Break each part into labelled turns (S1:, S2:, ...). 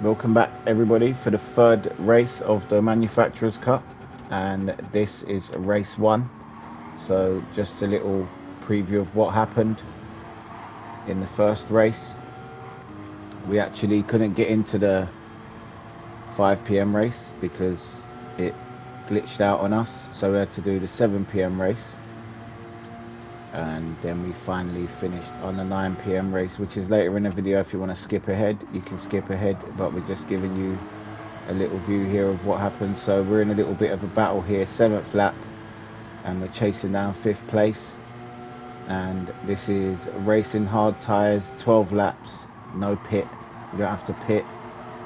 S1: Welcome back everybody for the third race of the Manufacturers Cup, and this is race 1. So just a little preview of what happened in the first race. We actually couldn't get into the 5 p.m. race because it glitched out on us, so we had to do the 7 p.m. race, and then we finally finished on the 9 p.m. race, which is later in the video. If you want to skip ahead, you can skip ahead, but we're just giving you a little view here of what happened. So we're in a little bit of a battle here, 7th lap, and we're chasing down 5th place, and this is racing hard tyres, 12 laps, no pit. You don't have to pit,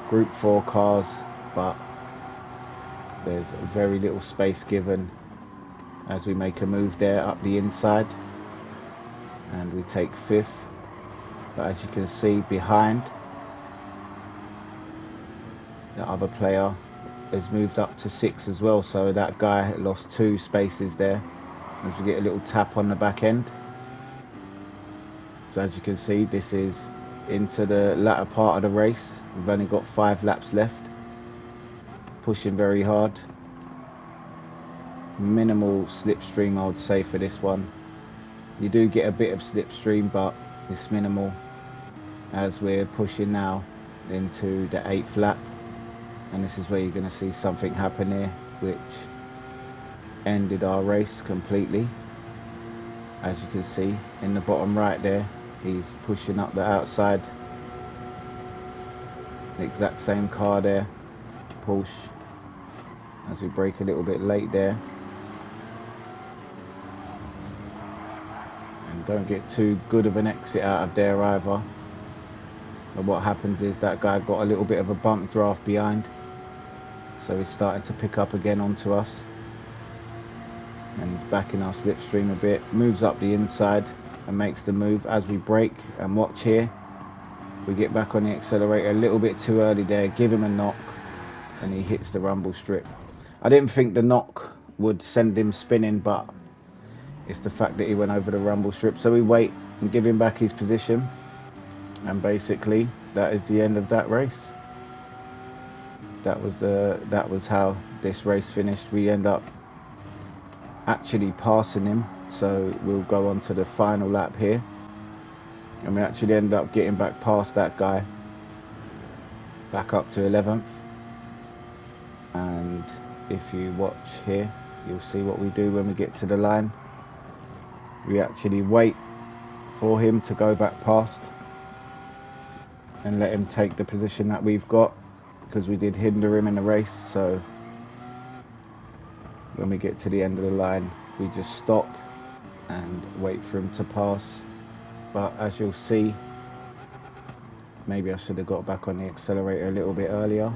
S1: group 4 cars, but there's very little space given as we make a move there up the inside, and we take 5th. But as you can see behind, the other player has moved up to 6 as well, so that guy lost 2 spaces there as we get a little tap on the back end. So as you can see, this is into the latter part of the race. We've only got 5 laps left, pushing very hard. Minimal slipstream, I would say, for this one. You do get a bit of slipstream, but it's minimal, as we're pushing now into the 8th lap, and this is where you're going to see something happen here which ended our race completely. As you can see in the bottom right there, he's pushing up the outside, the exact same car there, Porsche, as we brake a little bit late there. And don't get too good of an exit out of there either. But what happens is that guy got a little bit of a bump draft behind, so he's starting to pick up again onto us, and he's backing our slipstream a bit, moves up the inside and makes the move as we brake. And watch here, we get back on the accelerator a little bit too early there, give him a knock, and he hits the rumble strip. I didn't think the knock would send him spinning, but it's the fact that he went over the rumble strip. So we wait and give him back his position, and basically that is the end of that race. That was how this race finished. We end up actually passing him, so we'll go on to the final lap here, and we actually end up getting back past that guy, back up to 11th. And if you watch here, you'll see what we do when we get to the line. We actually wait for him to go back past and let him take the position that we've got, because we did hinder him in the race. So when we get to the end of the line, we just stop and wait for him to pass. But as you'll see, maybe I should have got back on the accelerator a little bit earlier.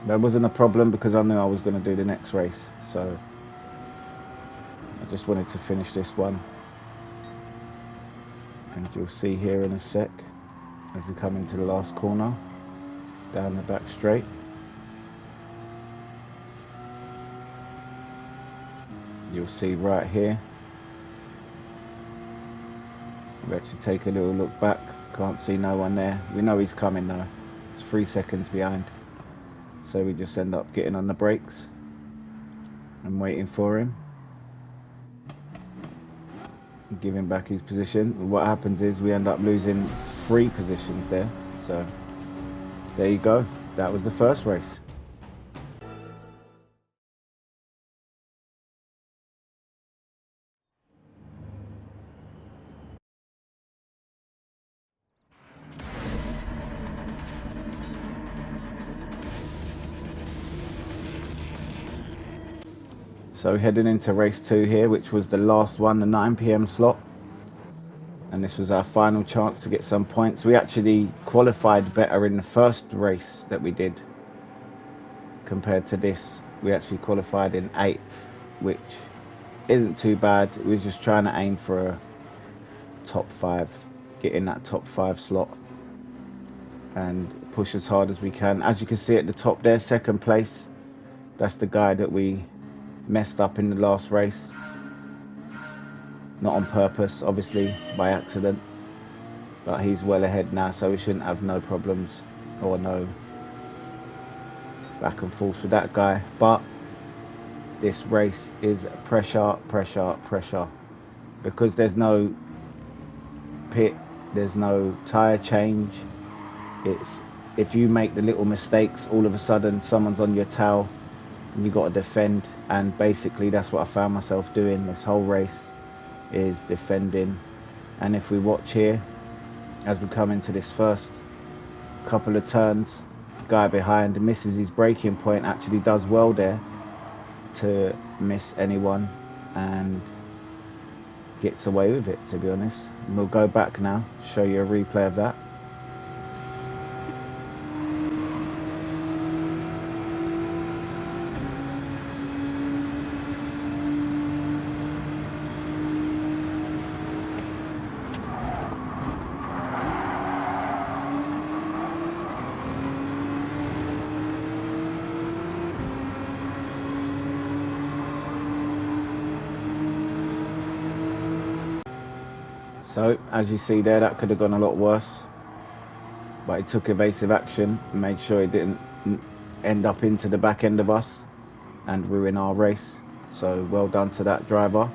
S1: That wasn't a problem because I knew I was going to do the next race, so I just wanted to finish this one. And you'll see here in a sec, as we come into the last corner down the back straight, you'll see right here, we actually take a little look back, can't see no one there. We know he's coming though, it's 3 seconds behind, so we just end up getting on the brakes and waiting for him, give him back his position. What happens is we end up losing 3 positions there. So there you go, that was the first race. So heading into race 2 here, which was the last one, the 9 p.m. slot. And this was our final chance to get some points. We actually qualified better in the first race that we did compared to this. We actually qualified in 8th, which isn't too bad. We was just trying to aim for a top 5, get in that top 5 slot and push as hard as we can. As you can see at the top there, 2nd place, that's the guy that we messed up in the last race. Not on purpose, obviously, by accident, but he's well ahead now, so we shouldn't have no problems or no back and forth with that guy. But this race is pressure, pressure, pressure, because there's no pit, there's no tire change. It's, if you make the little mistakes, all of a sudden someone's on your tail and you got to defend. And basically that's what I found myself doing this whole race, is defending. And if we watch here, as we come into this first couple of turns, guy behind misses his braking point, actually does well there to miss anyone and gets away with it, to be honest. And we'll go back now, show you a replay of that. So as you see there, that could have gone a lot worse, but he took evasive action and made sure he didn't end up into the back end of us and ruin our race. So well done to that driver.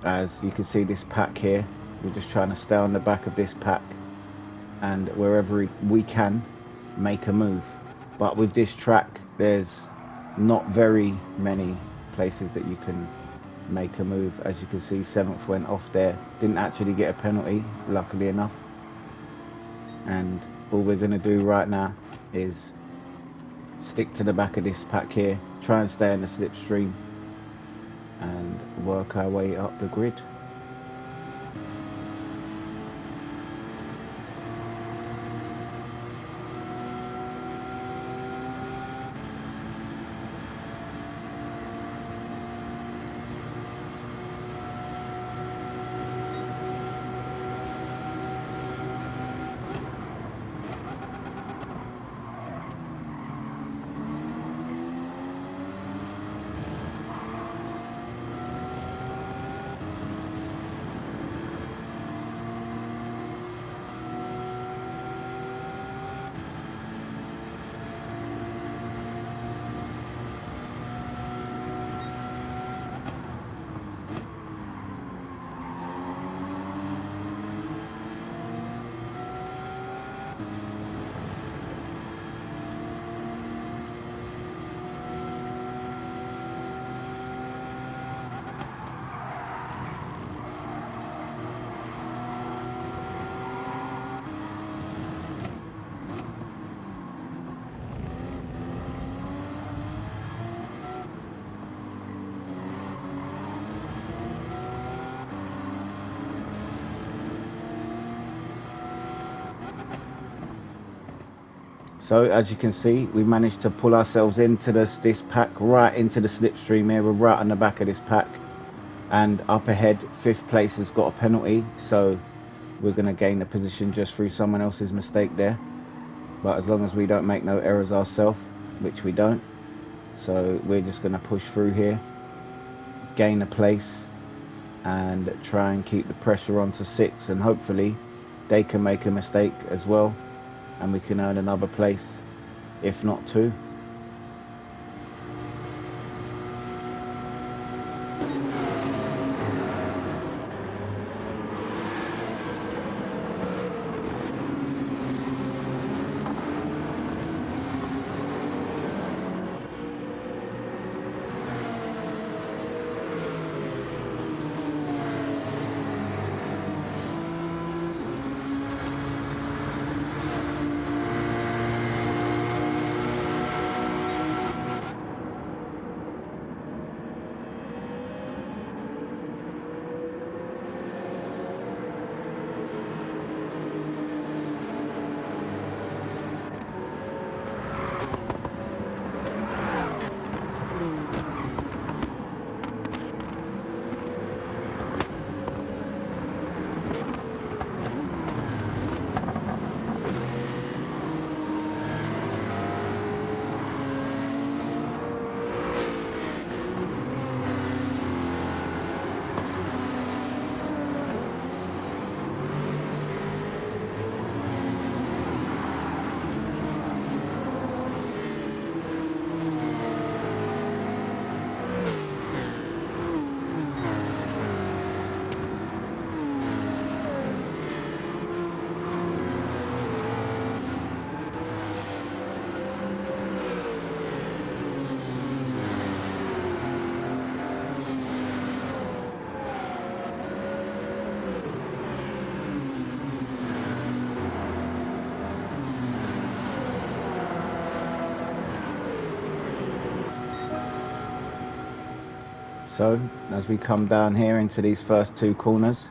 S1: As you can see, this pack here, we're just trying to stay on the back of this pack and wherever we can make a move. But with this track, there's not very many places that you can make a move. As you can see, 7th went off there, didn't actually get a penalty, luckily enough. And all we're going to do right now is stick to the back of this pack here, try and stay in the slipstream and work our way up the grid. So as you can see, we managed to pull ourselves into this pack, right into the slipstream here. We're right on the back of this pack, and up ahead, 5th place has got a penalty, so we're going to gain the position just through someone else's mistake there. But as long as we don't make no errors ourselves, which we don't, so we're just going to push through here, gain a place and try and keep the pressure on to 6, and hopefully they can make a mistake as well and we can earn another place, if not 2. So as we come down here into these first two corners,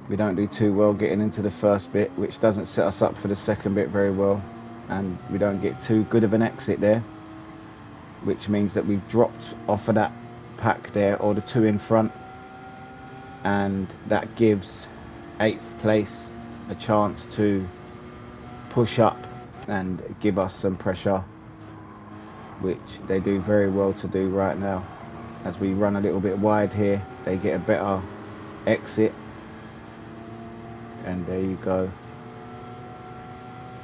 S1: we don't do too well getting into the first bit, which doesn't set us up for the second bit very well, and we don't get too good of an exit there, which means that we've dropped off of that pack there, or the two in front, and that gives 8th place a chance to push up and give us some pressure, which they do very well to do right now. As we run a little bit wide here, they get a better exit, and there you go,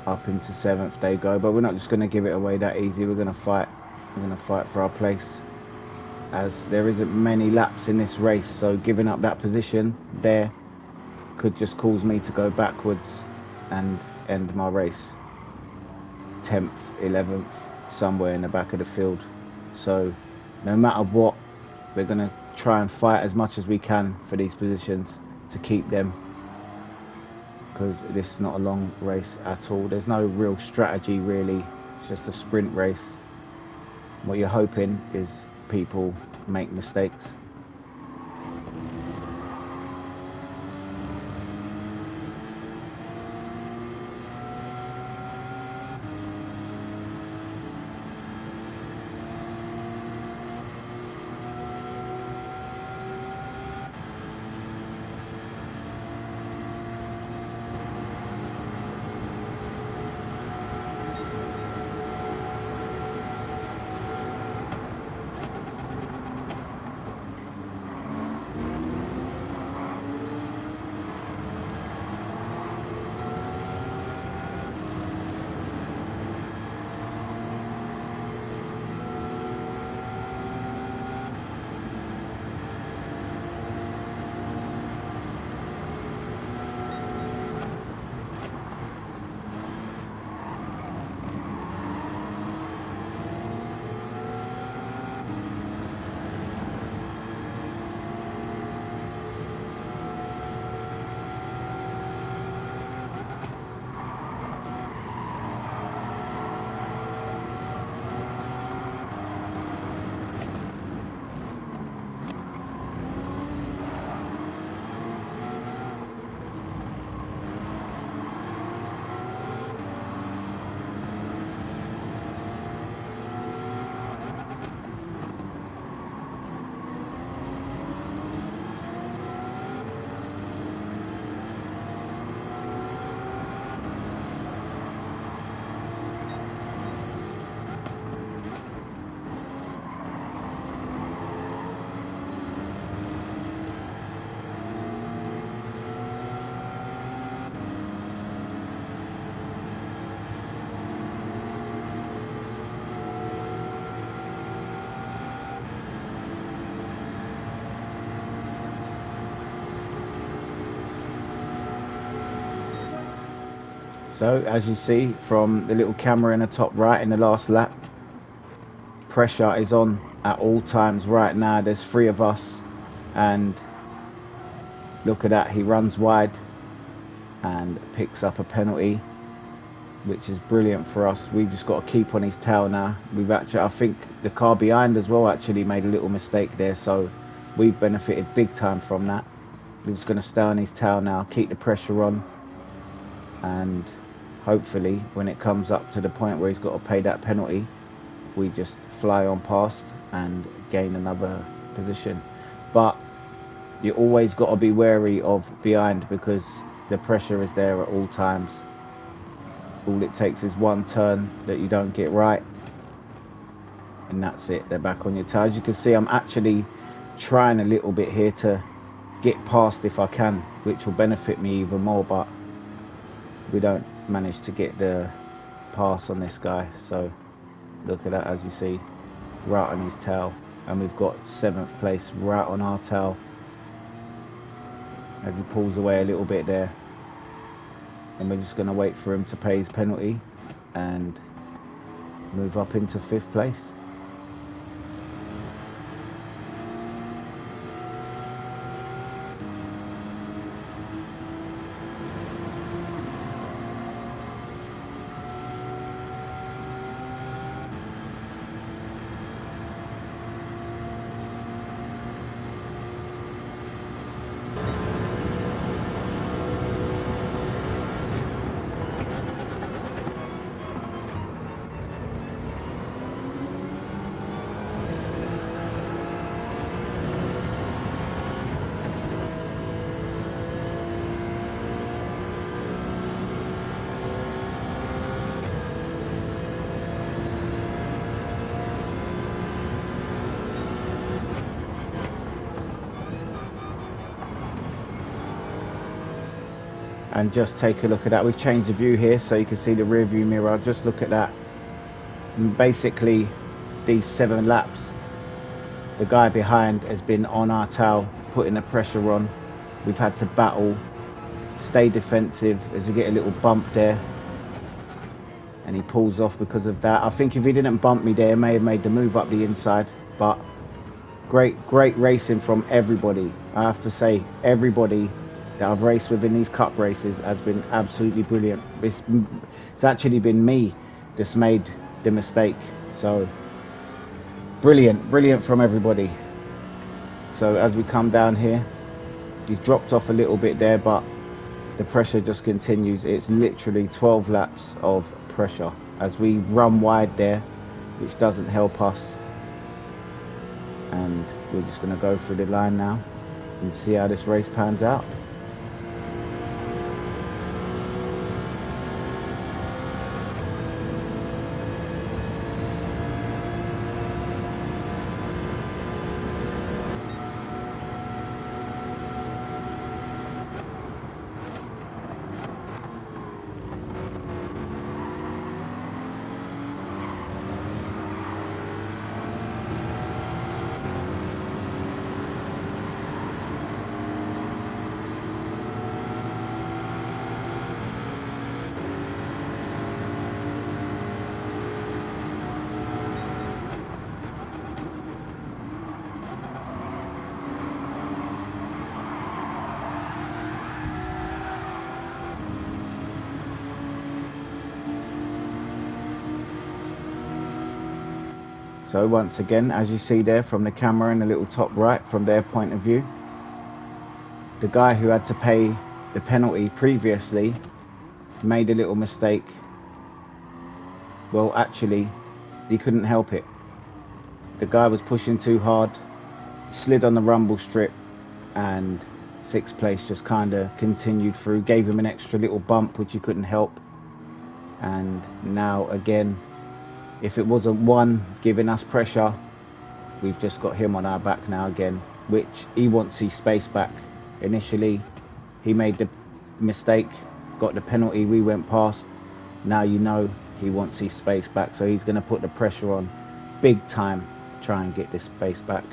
S1: up into 7th they go. But we're not just going to give it away that easy. We're going to fight for our place, as there isn't many laps in this race, so giving up that position there could just cause me to go backwards and end my race 10th, 11th, somewhere in the back of the field. So no matter what, we're going to try and fight as much as we can for these positions to keep them, because this is not a long race at all. There's no real strategy really, it's just a sprint race. What you're hoping is people make mistakes. So as you see from the little camera in the top right in the last lap, pressure is on at all times right now. There's 3 of us, and look at that, he runs wide and picks up a penalty, which is brilliant for us. We've just got to keep on his tail now. We've actually, I think the car behind as well actually made a little mistake there, so we've benefited big time from that. We're just going to stay on his tail now, keep the pressure on, and hopefully when it comes up to the point where he's got to pay that penalty, we just fly on past and gain another position. But you always got to be wary of behind, because the pressure is there at all times. All it takes is one turn that you don't get right, and that's it, they're back on your tail. As you can see, I'm actually trying a little bit here to get past if I can, which will benefit me even more, but we don't manage to get the pass on this guy. So look at that, as you see, right on his tail, and we've got 7th place right on our tail as he pulls away a little bit there, and we're just going to wait for him to pay his penalty and move up into 5th place. And just take a look at that. We've changed the view here so you can see the rear view mirror. Just look at that. And basically, these 7 laps, the guy behind has been on our tail, putting the pressure on. We've had to battle, stay defensive as you get a little bump there, and he pulls off because of that. I think if he didn't bump me there, he may have made the move up the inside. But great racing from everybody. I have to say, everybody that I've raced with in these cup races has been absolutely brilliant. It's actually been me that's made the mistake. So brilliant from everybody. So as we come down here, he's dropped off a little bit there, but the pressure just continues. It's literally 12 laps of pressure as we run wide there, which doesn't help us. And we're just going to go through the line now and see how this race pans out. So once again, as you see there from the camera in the little top right, from their point of view, the guy who had to pay the penalty previously made a little mistake. Well, actually, he couldn't help it. The guy was pushing too hard, slid on the rumble strip, and 6th place just kind of continued through, gave him an extra little bump, which he couldn't help. And now again, if it wasn't one giving us pressure, we've just got him on our back now again, which he wants his space back. Initially, he made the mistake, got the penalty, we went past. Now you know he wants his space back, so he's going to put the pressure on big time to try and get this space back.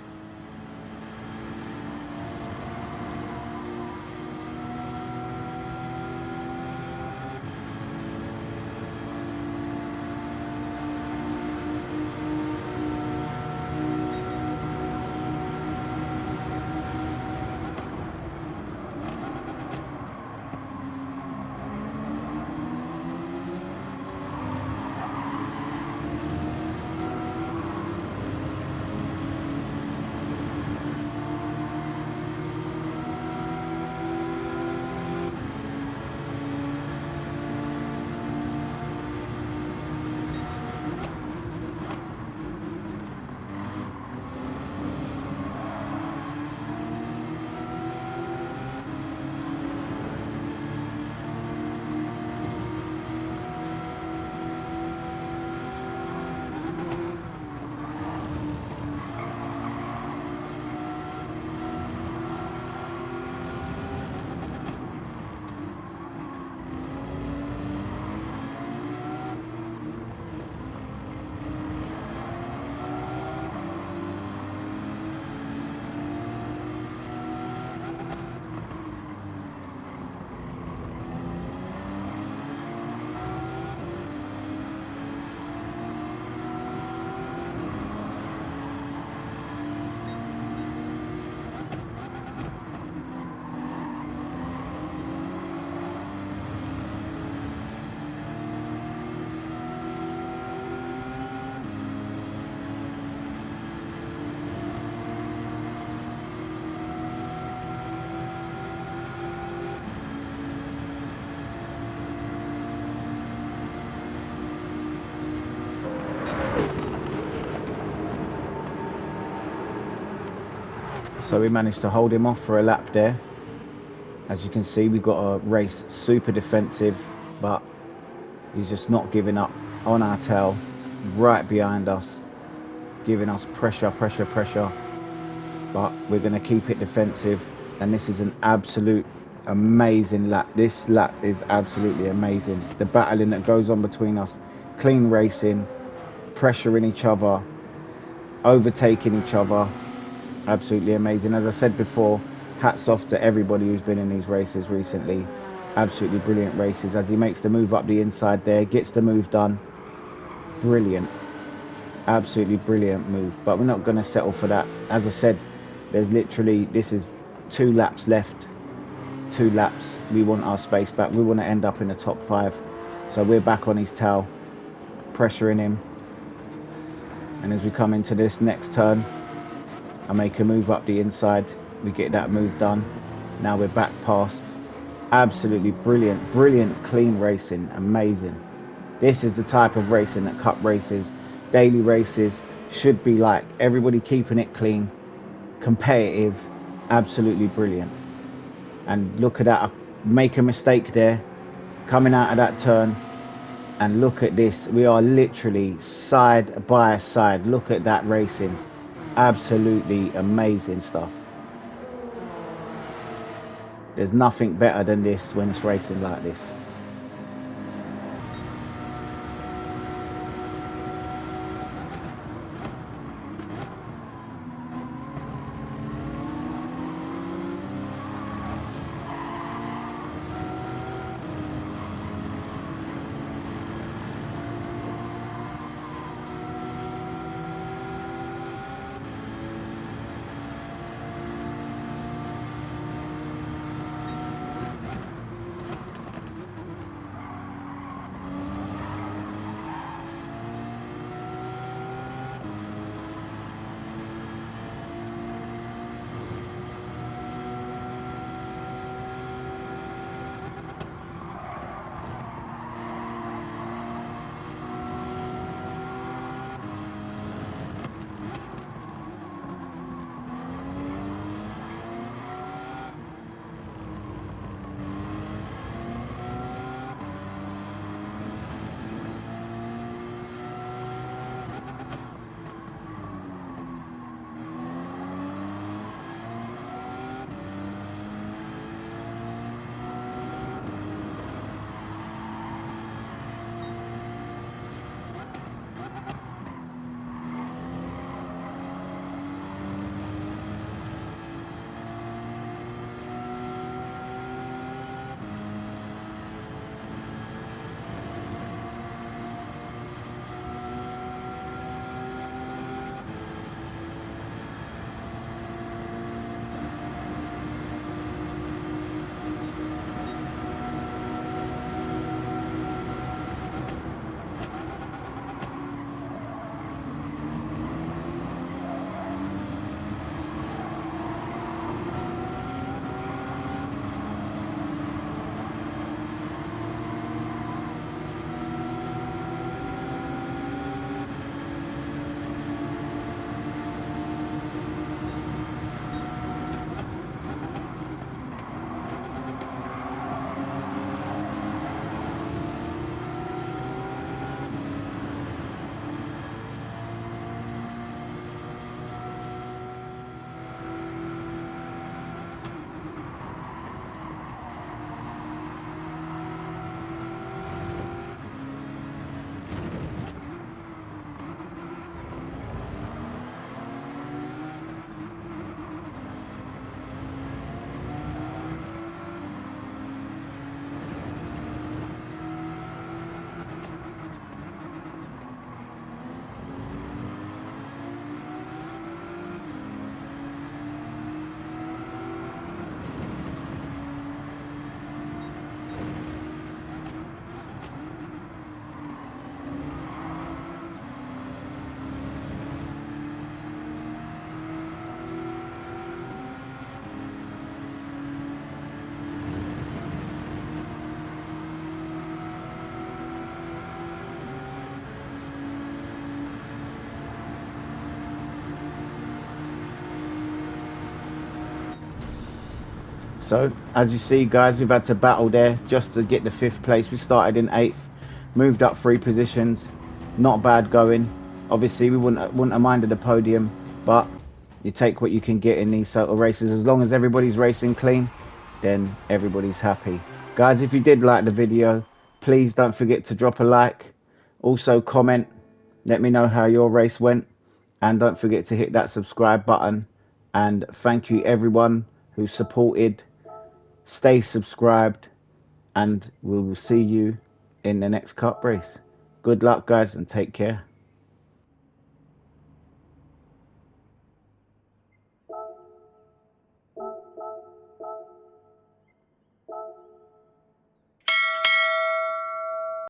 S1: So we managed to hold him off for a lap there. As you can see, we got a race super defensive, but he's just not giving up on our tail, right behind us, giving us pressure. But we're going to keep it defensive, and this is an absolute Amazing lap. This lap is absolutely amazing. The battling that goes on between us, clean racing, pressuring each other, overtaking each other. Absolutely amazing. As I said before, hats off to everybody who's been in these races recently. Absolutely brilliant races. As he makes the move up the inside there, gets the move done. Brilliant. Absolutely brilliant move. But we're not going to settle for that. As I said, there's literally, this is 2 laps left. 2 laps. We want our space back. We want to end up in the top 5. So we're back on his tail, pressuring him. And as we come into this next turn, I make a move up the inside. We get that move done. Now we're back past. Absolutely brilliant, brilliant, clean racing. Amazing. This is the type of racing that cup races, daily races should be like. Everybody keeping it clean, competitive, absolutely brilliant. And look at that, I make a mistake there, coming out of that turn. And look at this, we are literally side by side. Look at that racing. Absolutely amazing stuff. There's nothing better than this when it's racing like this. So as you see, guys, we've had to battle there just to get the 5th place. We started in 8th, moved up 3 positions. Not bad going. Obviously we wouldn't have minded the podium, but you take what you can get in these sort of races. As long as everybody's racing clean, then everybody's happy. Guys, if you did like the video, please don't forget to drop a like. Also comment, let me know how your race went, and don't forget to hit that subscribe button. And thank you everyone who supported. Stay subscribed, and we will see you in the next cup race. Good luck guys, and take care.